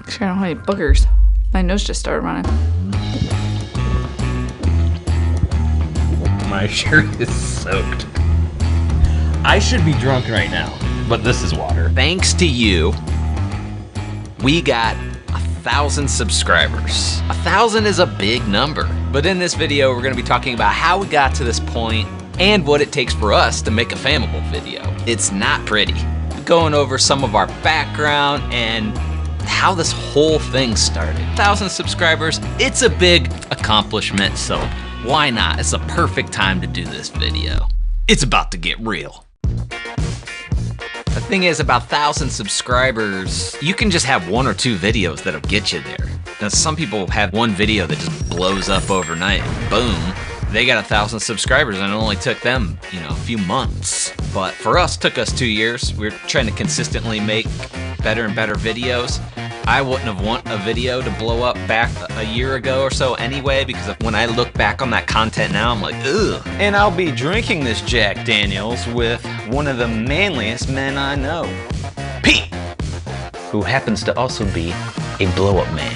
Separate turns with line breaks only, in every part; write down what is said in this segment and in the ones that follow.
Actually, I don't have any boogers. My nose just started running.
My shirt is soaked. I should be drunk right now, but this is water.
Thanks to you, we got 1,000 subscribers. 1,000 is a big number. But in this video, we're gonna be talking about how we got to this point and what it takes for us to make a fammable video. It's not pretty. Going over some of our background and how this whole thing started. 1,000 subscribers, it's a big accomplishment, so why not? It's a perfect time to do this video. It's about to get real. The thing is, about 1,000 subscribers, you can just have 1 or 2 videos that'll get you there. Now, some people have one video that just blows up overnight, boom. They got 1,000 subscribers and it only took them, a few months. But for us, it took us 2 years. We're trying to consistently make better and better videos. I wouldn't have want a video to blow up back a year ago or so anyway, because when I look back on that content now, I'm like, ugh.
And I'll be drinking this Jack Daniels with one of the manliest men I know, Pete, who happens to also be a blow-up man.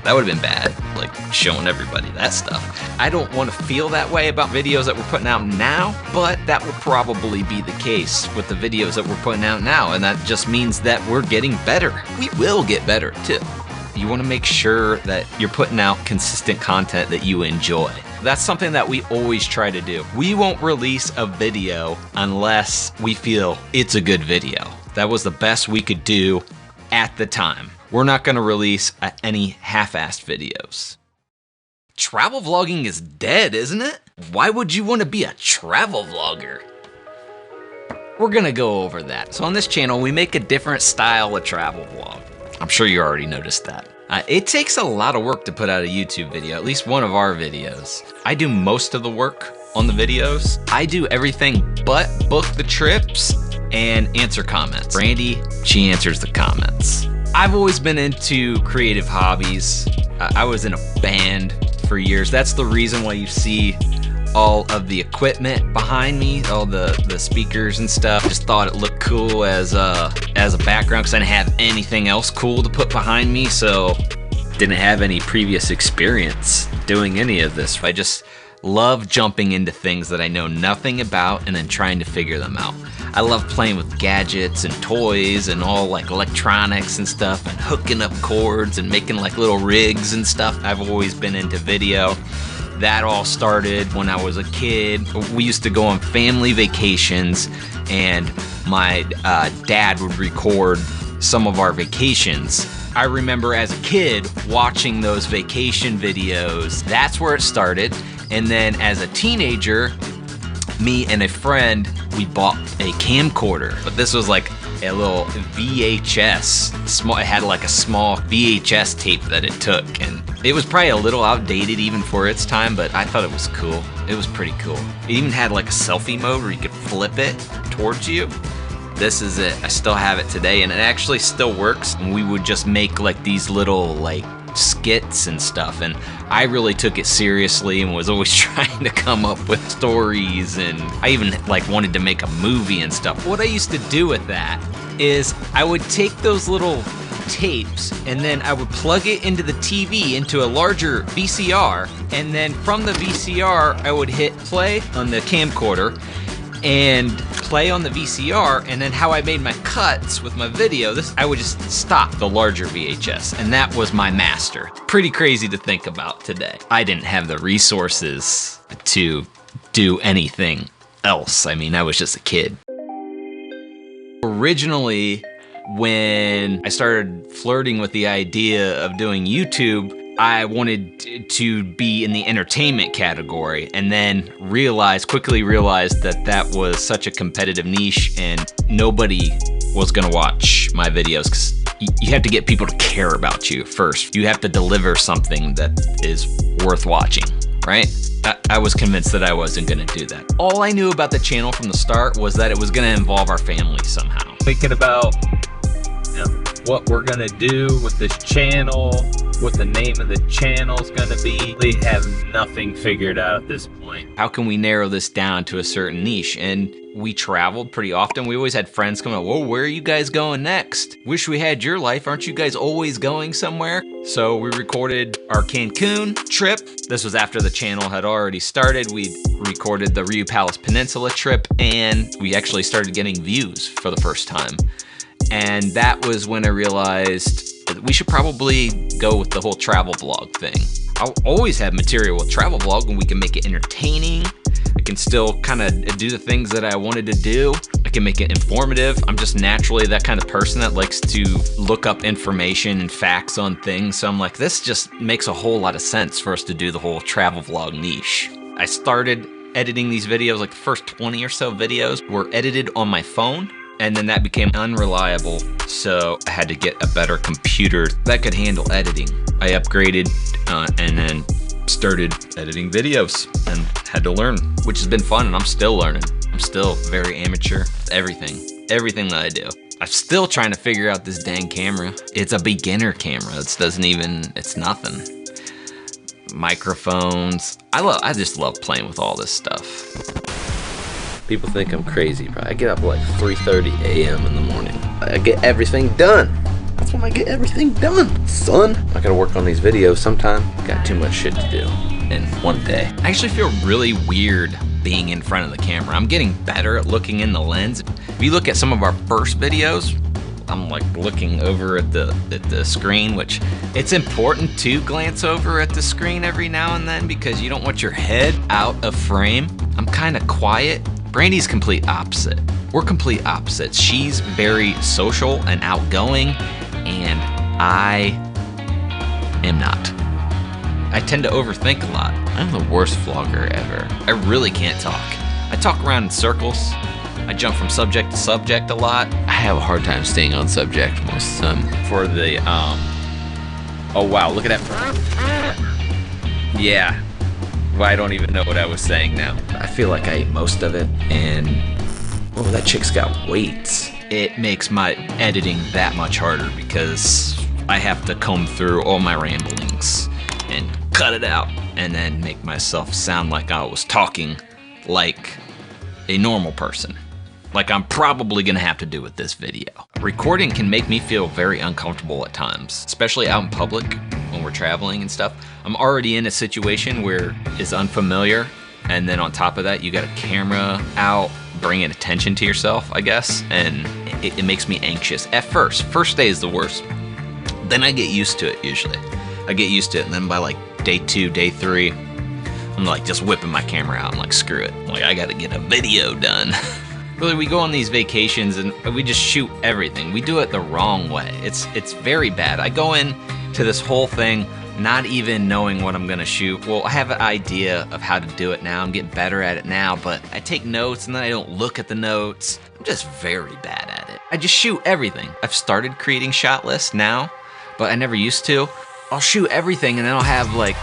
That would have been bad, like showing everybody that stuff. I don't want to feel that way about videos that we're putting out now, but that will probably be the case with the videos that we're putting out now, and that just means that we're getting better. We will get better too. You want to make sure that you're putting out consistent content that you enjoy. That's something that we always try to do. We won't release a video unless we feel it's a good video. That was the best we could do at the time. We're not gonna release any half-assed videos. Travel vlogging is dead, isn't it? Why would you wanna be a travel vlogger? We're gonna go over that. So on this channel, we make a different style of travel vlog. I'm sure you already noticed that. It takes a lot of work to put out a YouTube video, at least one of our videos. I do most of the work on the videos. I do everything but book the trips and answer comments. Brandy, she answers the comments. I've always been into creative hobbies. I was in a band for years. That's the reason why you see all of the equipment behind me, all the speakers and stuff. Just thought it looked cool as a background because I didn't have anything else cool to put behind me, so didn't have any previous experience doing any of this. I just love jumping into things that I know nothing about and then trying to figure them out. I love playing with gadgets and toys and all like electronics and stuff and hooking up cords and making like little rigs and stuff. I've always been into video. That all started when I was a kid. We used to go on family vacations and my dad would record some of our vacations. I remember as a kid watching those vacation videos. That's where it started. And then as a teenager, me and a friend, we bought a camcorder, but this was like a little VHS. It had like a small VHS tape that it took, and it was probably a little outdated even for its time, but I thought it was cool. It was pretty cool. It even had like a selfie mode where you could flip it towards you. This is it. I still have it today, and it actually still works. And we would just make like these little like skits and stuff, and I really took it seriously and was always trying to come up with stories, and I even like wanted to make a movie and stuff. What I used to do with that is I would take those little tapes and then I would plug it into the TV into a larger VCR, and then from the VCR I would hit play on the camcorder and play on the VCR, and then how I made my cuts with my video, I would just stop the larger VHS, and that was my master. Pretty crazy to think about today. I didn't have the resources to do anything else. I mean, I was just a kid. Originally, when I started flirting with the idea of doing YouTube, I wanted to be in the entertainment category, and then quickly realized that that was such a competitive niche and nobody was gonna watch my videos, because you have to get people to care about you first. You have to deliver something that is worth watching, right? I was convinced that I wasn't gonna do that. All I knew about the channel from the start was that it was gonna involve our family somehow.
Thinking about what we're gonna do with this channel, what the name of the channel's gonna be. They have nothing figured out at this point.
How can we narrow this down to a certain niche? And we traveled pretty often. We always had friends coming up, whoa, where are you guys going next? Wish we had your life. Aren't you guys always going somewhere? So we recorded our Cancun trip. This was after the channel had already started. We recorded the Rio Palace Peninsula trip, and we actually started getting views for the first time. And that was when I realized that we should probably go with the whole travel vlog thing. I'll always have material with travel vlog, and we can make it entertaining. I can still kind of do the things that I wanted to do. I can make it informative. I'm just naturally that kind of person that likes to look up information and facts on things. So I'm like, this just makes a whole lot of sense for us to do the whole travel vlog niche. I started editing these videos, like the first 20 or so videos were edited on my phone. And then that became unreliable, so I had to get a better computer that could handle editing. I upgraded and then started editing videos and had to learn, which has been fun, and I'm still learning. I'm still very amateur with everything that I do. I'm still trying to figure out this dang camera. It's a beginner camera. It's nothing. Microphones. I just love playing with all this stuff.
People think I'm crazy, but I get up at like 3:30 a.m. in the morning. I get everything done. That's when I get everything done, son. I gotta work on these videos sometime. Got too much shit to do in one day.
I actually feel really weird being in front of the camera. I'm getting better at looking in the lens. If you look at some of our first videos, I'm like looking over at the screen, which it's important to glance over at the screen every now and then because you don't want your head out of frame. I'm kind of quiet. Brandy's complete opposite. We're complete opposites. She's very social and outgoing, and I am not. I tend to overthink a lot. I'm the worst vlogger ever. I really can't talk. I talk around in circles. I jump from subject to subject a lot.
I have a hard time staying on subject most of the time.
For the, oh wow, look at that. Yeah. Well, I don't even know what I was saying now.
I feel like I ate most of it, and oh, that chick's got weights.
It makes my editing that much harder because I have to comb through all my ramblings and cut it out and then make myself sound like I was talking like a normal person. Like I'm probably gonna have to do with this video. Recording can make me feel very uncomfortable at times, especially out in public when we're traveling and stuff. I'm already in a situation where it's unfamiliar, and then on top of that, you got a camera out, bringing attention to yourself, I guess, and it makes me anxious. At first day is the worst. Then I get used to it usually. I get used to it, and then by like day 2, day 3, I'm like just whipping my camera out. I'm like, screw it. Like I gotta get a video done. Really, we go on these vacations and we just shoot everything. We do it the wrong way. It's very bad. I go in to this whole thing not even knowing what I'm gonna shoot. Well, I have an idea of how to do it now. I'm getting better at it now, but I take notes and then I don't look at the notes. I'm just very bad at it. I just shoot everything. I've started creating shot lists now, but I never used to. I'll shoot everything and then I'll have like,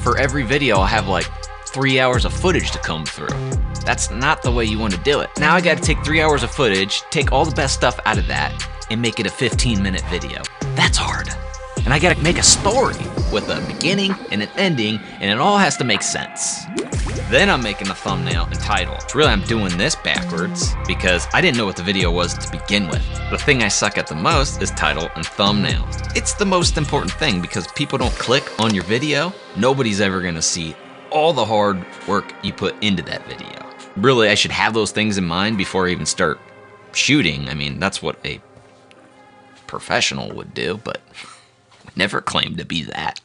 for every video, I'll have like 3 hours of footage to comb through. That's not the way you want to do it. Now I gotta take 3 hours of footage, take all the best stuff out of that, and make it a 15-minute video. That's hard. And I gotta make a story with a beginning and an ending, and it all has to make sense. Then I'm making a thumbnail and title. Really, I'm doing this backwards because I didn't know what the video was to begin with. The thing I suck at the most is title and thumbnail. It's the most important thing because people don't click on your video. Nobody's ever gonna see all the hard work you put into that video. Really, I should have those things in mind before I even start shooting. I mean, that's what a professional would do, but I never claimed to be that.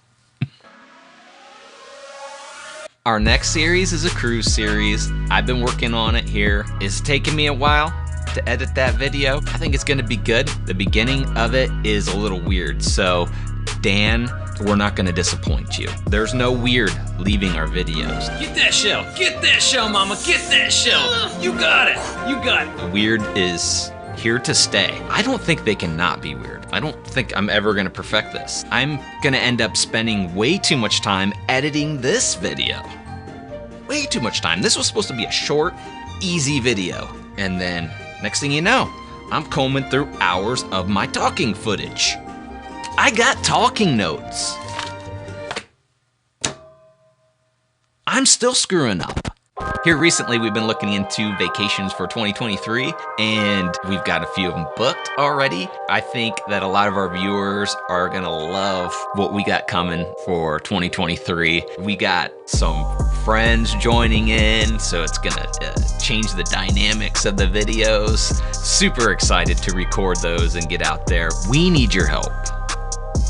Our next series is a cruise series. I've been working on it here. It's taken me a while to edit that video. I think it's gonna be good. The beginning of it is a little weird, so Dan, we're not gonna disappoint you. There's no weird leaving our videos.
Get that shell, mama, get that shell. You got it, you got it.
The weird is here to stay. I don't think they can not be weird. I don't think I'm ever gonna perfect this. I'm gonna end up spending way too much time editing this video. Way too much time. This was supposed to be a short, easy video. And then, next thing you know, I'm combing through hours of my talking footage. I got talking notes. I'm still screwing up. Here recently, we've been looking into vacations for 2023, and we've got a few of them booked already. I think that a lot of our viewers are gonna love what we got coming for 2023. We got some friends joining in, so it's gonna change the dynamics of the videos. Super excited to record those and get out there. We need your help.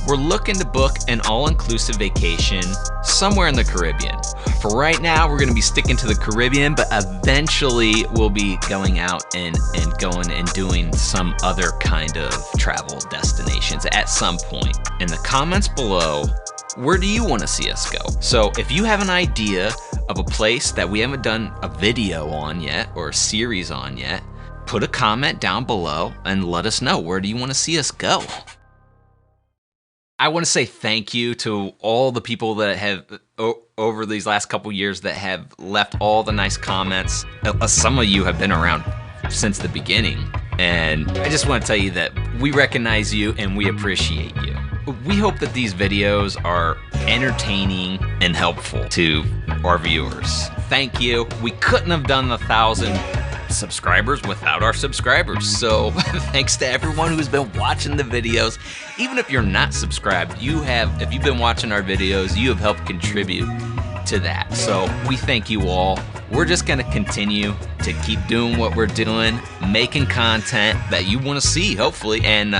We're looking to book an all-inclusive vacation somewhere in the Caribbean. For right now, we're gonna be sticking to the Caribbean, but eventually we'll be going out and going and doing some other kind of travel destinations at some point. In the comments below, where do you wanna see us go? So if you have an idea of a place that we haven't done a video on yet or a series on yet, put a comment down below and let us know, where do you wanna see us go? I want to say thank you to all the people that have, over these last couple years, that have left all the nice comments. Some of you have been around since the beginning, and I just want to tell you that we recognize you and we appreciate you. We hope that these videos are entertaining and helpful to our viewers. Thank you. We couldn't have done the 1,000 subscribers without our subscribers. So thanks to everyone who's been watching the videos. Even if you're not subscribed, if you've been watching our videos, you have helped contribute to that. So we thank you all. We're just gonna continue to keep doing what we're doing, making content that you wanna see, hopefully, and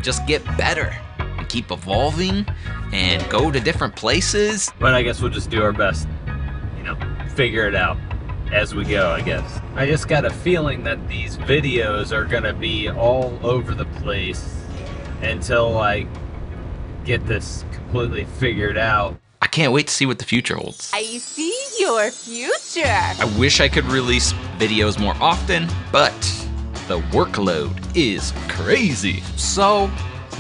just get better and keep evolving and go to different places.
But I guess we'll just do our best, figure it out as we go, I guess. I just got a feeling that these videos are gonna be all over the place until I get this completely figured out.
I can't wait to see what the future holds.
I see your future.
I wish I could release videos more often, but the workload is crazy. So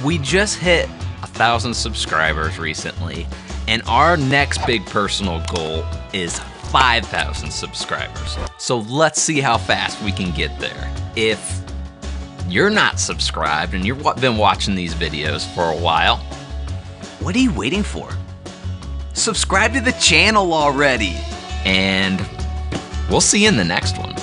we just hit 1,000 subscribers recently, and our next big personal goal is 5,000 subscribers. So let's see how fast we can get there. If you're not subscribed and you've been watching these videos for a while, what are you waiting for? Subscribe to the channel already. And we'll see you in the next one.